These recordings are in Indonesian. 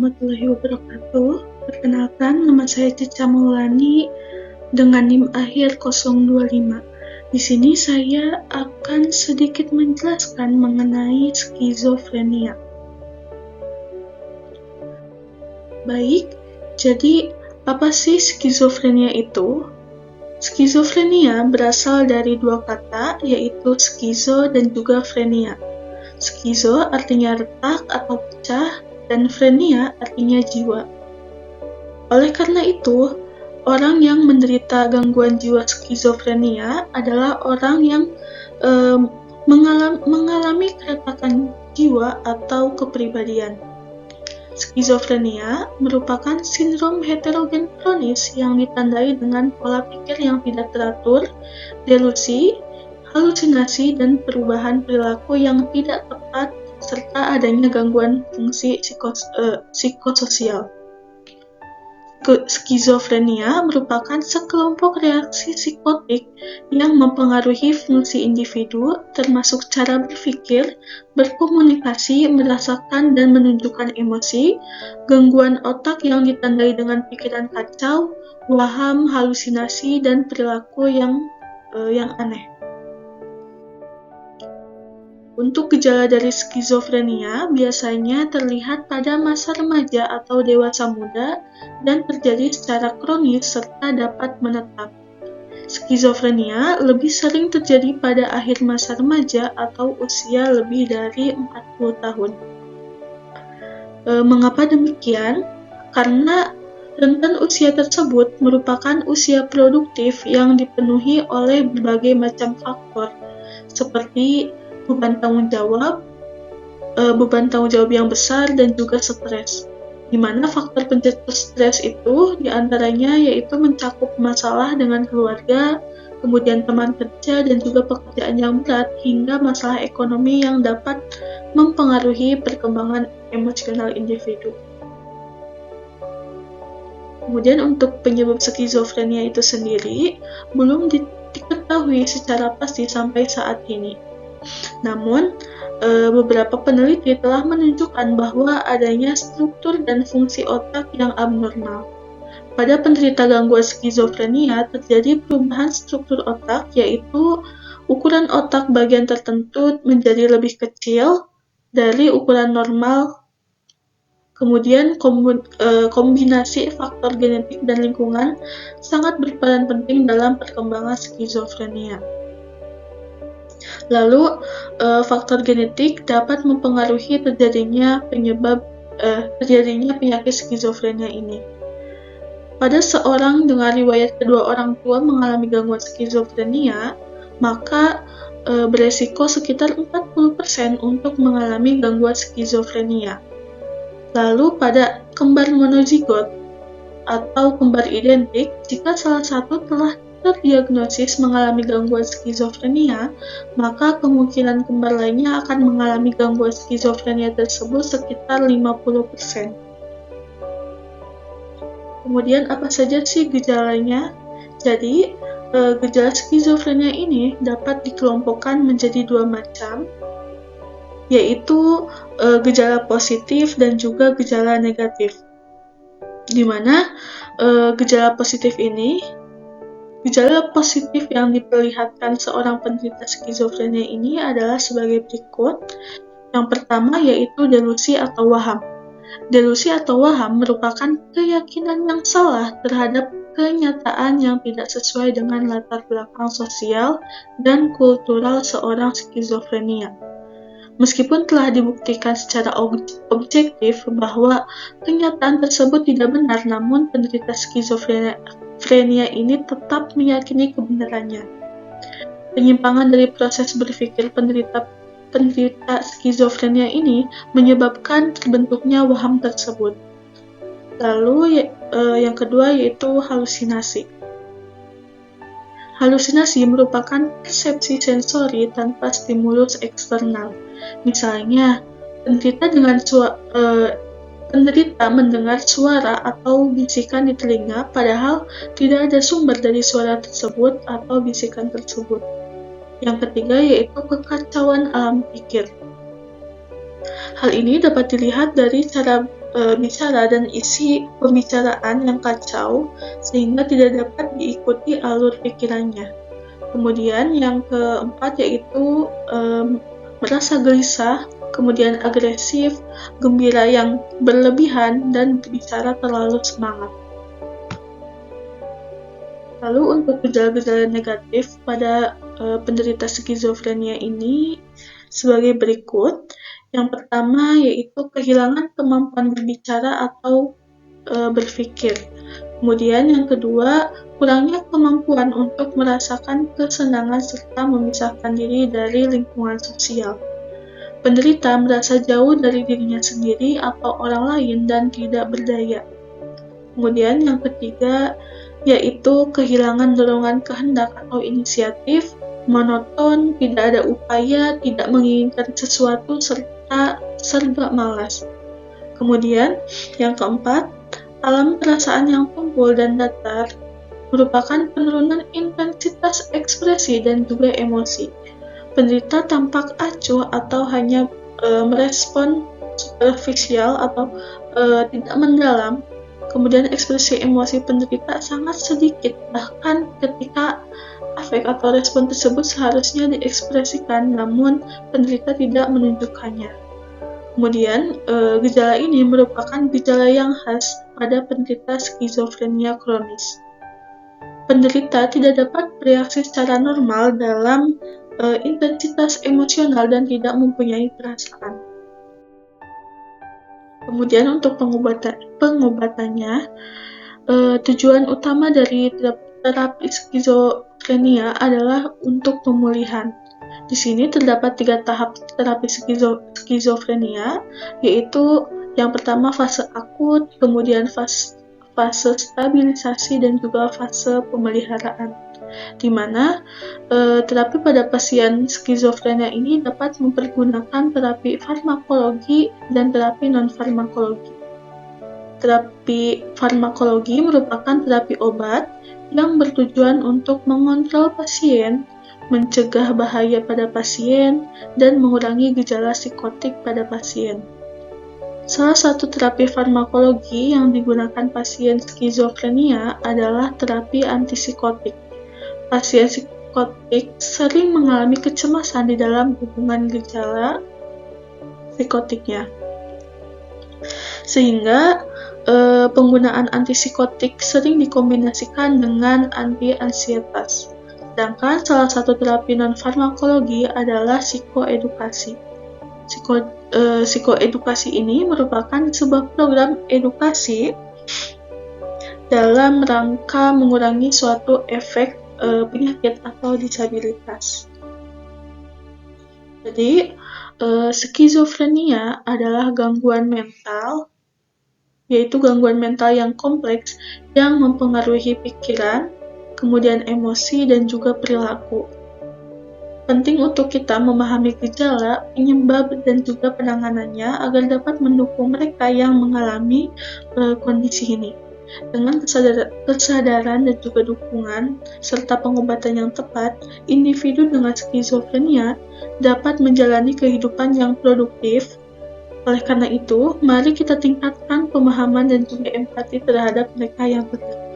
warahmatullahi wabarakatuh. Perkenalkan, nama saya Cica Maulani dengan NIM akhir 025. Di sini saya akan sedikit menjelaskan mengenai skizofrenia. Baik, jadi apa sih skizofrenia itu? Skizofrenia berasal dari dua kata, yaitu skizo dan juga frenia. Skizo artinya retak atau pecah, dan frenia artinya jiwa. Oleh karena itu, orang yang menderita gangguan jiwa skizofrenia adalah orang yang mengalami keretakan jiwa atau kepribadian. Skizofrenia merupakan sindrom heterogen kronis yang ditandai dengan pola pikir yang tidak teratur, delusi, halusinasi, dan perubahan perilaku yang tidak tepat, serta adanya gangguan fungsi psikososial. Skizofrenia merupakan sekelompok reaksi psikotik yang mempengaruhi fungsi individu, termasuk cara berpikir, berkomunikasi, merasakan, dan menunjukkan emosi, gangguan otak yang ditandai dengan pikiran kacau, waham, halusinasi, dan perilaku yang aneh. Untuk gejala dari skizofrenia biasanya terlihat pada masa remaja atau dewasa muda dan terjadi secara kronis serta dapat menetap. Skizofrenia lebih sering terjadi pada akhir masa remaja atau usia lebih dari 40 tahun. Mengapa demikian? Karena rentan usia tersebut merupakan usia produktif yang dipenuhi oleh berbagai macam faktor, seperti beban tanggung jawab yang besar dan juga stres. Di mana faktor pencetus stres itu diantaranya yaitu mencakup masalah dengan keluarga, kemudian teman kerja dan juga pekerjaan yang berat hingga masalah ekonomi yang dapat mempengaruhi perkembangan emosional individu. Kemudian untuk penyebab skizofrenia itu sendiri belum diketahui secara pasti sampai saat ini. Namun, beberapa peneliti telah menunjukkan bahwa adanya struktur dan fungsi otak yang abnormal. Pada penderita gangguan skizofrenia terjadi perubahan struktur otak, yaitu ukuran otak bagian tertentu menjadi lebih kecil dari ukuran normal. Kemudian kombinasi faktor genetik dan lingkungan sangat berperan penting dalam perkembangan skizofrenia. Lalu, faktor genetik dapat mempengaruhi terjadinya penyakit skizofrenia ini. Pada seorang dengan riwayat kedua orang tua mengalami gangguan skizofrenia, maka beresiko sekitar 40% untuk mengalami gangguan skizofrenia. Lalu, pada kembar monozigot atau kembar identik, jika salah satu telah terdiagnosis mengalami gangguan skizofrenia, maka kemungkinan kembar lainnya akan mengalami gangguan skizofrenia tersebut sekitar 50%. Kemudian apa saja sih gejalanya? Jadi, gejala skizofrenia ini dapat dikelompokkan menjadi dua macam, yaitu gejala positif dan juga gejala negatif. Di mana gejala positif yang diperlihatkan seorang penderita skizofrenia ini adalah sebagai berikut. Yang pertama yaitu delusi atau waham. Delusi atau waham merupakan keyakinan yang salah terhadap kenyataan yang tidak sesuai dengan latar belakang sosial dan kultural seorang skizofrenia. Meskipun telah dibuktikan secara objektif bahwa kenyataan tersebut tidak benar, namun penderita skizofrenia ini tetap meyakini kebenarannya. Penyimpangan dari proses berpikir penderita skizofrenia ini menyebabkan terbentuknya waham tersebut. Lalu yang kedua yaitu halusinasi. Halusinasi merupakan persepsi sensori tanpa stimulus eksternal. Misalnya, penderita mendengar suara atau bisikan di telinga, padahal tidak ada sumber dari suara tersebut atau bisikan tersebut. Yang ketiga yaitu kekacauan alam pikir. Hal ini dapat dilihat dari cara bicara dan isi pembicaraan yang kacau sehingga tidak dapat diikuti alur pikirannya. Kemudian yang keempat yaitu merasa gelisah, kemudian agresif, gembira yang berlebihan, dan berbicara terlalu semangat. Lalu untuk gejala-gejala negatif pada penderita skizofrenia ini sebagai berikut. Yang pertama yaitu kehilangan kemampuan berbicara atau berpikir. Kemudian yang kedua, kurangnya kemampuan untuk merasakan kesenangan serta memisahkan diri dari lingkungan sosial. Penderita merasa jauh dari dirinya sendiri atau orang lain dan tidak berdaya. Kemudian yang ketiga, yaitu kehilangan dorongan kehendak atau inisiatif, monoton, tidak ada upaya, tidak menginginkan sesuatu, serta serba malas. Kemudian yang keempat, alam perasaan yang tumpul dan datar merupakan penurunan intensitas ekspresi dan juga emosi. Penderita tampak acuh atau hanya merespon superficial atau tidak mendalam. Kemudian ekspresi emosi penderita sangat sedikit, bahkan ketika afek atau respon tersebut seharusnya diekspresikan, namun penderita tidak menunjukkannya. Kemudian, gejala ini merupakan gejala yang khas pada penderita skizofrenia kronis. Penderita tidak dapat bereaksi secara normal dalam intensitas emosional dan tidak mempunyai perasaan. Kemudian untuk pengobatannya, tujuan utama dari terapi skizofrenia adalah untuk pemulihan. Di sini terdapat 3 tahap terapi skizofrenia, yaitu yang pertama fase akut, kemudian fase stabilisasi, dan juga fase pemeliharaan. Di mana terapi pada pasien skizofrenia ini dapat mempergunakan terapi farmakologi dan terapi non-farmakologi. Terapi farmakologi merupakan terapi obat yang bertujuan untuk mengontrol pasien, mencegah bahaya pada pasien, dan mengurangi gejala psikotik pada pasien. Salah satu terapi farmakologi yang digunakan pasien skizofrenia adalah terapi antipsikotik. Pasien psikotik sering mengalami kecemasan di dalam hubungan gejala psikotiknya. Sehingga penggunaan antipsikotik sering dikombinasikan dengan anti-ansietas. Sedangkan salah satu terapi non-farmakologi adalah psikoedukasi. Psikoedukasi ini merupakan sebuah program edukasi dalam rangka mengurangi suatu efek penyakit atau disabilitas. Jadi, skizofrenia adalah gangguan mental, yaitu gangguan mental yang kompleks yang mempengaruhi pikiran, kemudian emosi, dan juga perilaku. Penting untuk kita memahami gejala, penyebab, dan juga penanganannya agar dapat mendukung mereka yang mengalami kondisi ini. Dengan kesadaran dan juga dukungan, serta pengobatan yang tepat, individu dengan skizofrenia dapat menjalani kehidupan yang produktif. Oleh karena itu, mari kita tingkatkan pemahaman dan juga empati terhadap mereka yang terdampak.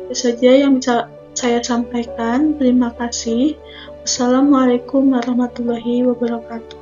Itu saja yang bisa saya sampaikan. Terima kasih. Wassalamualaikum warahmatullahi wabarakatuh.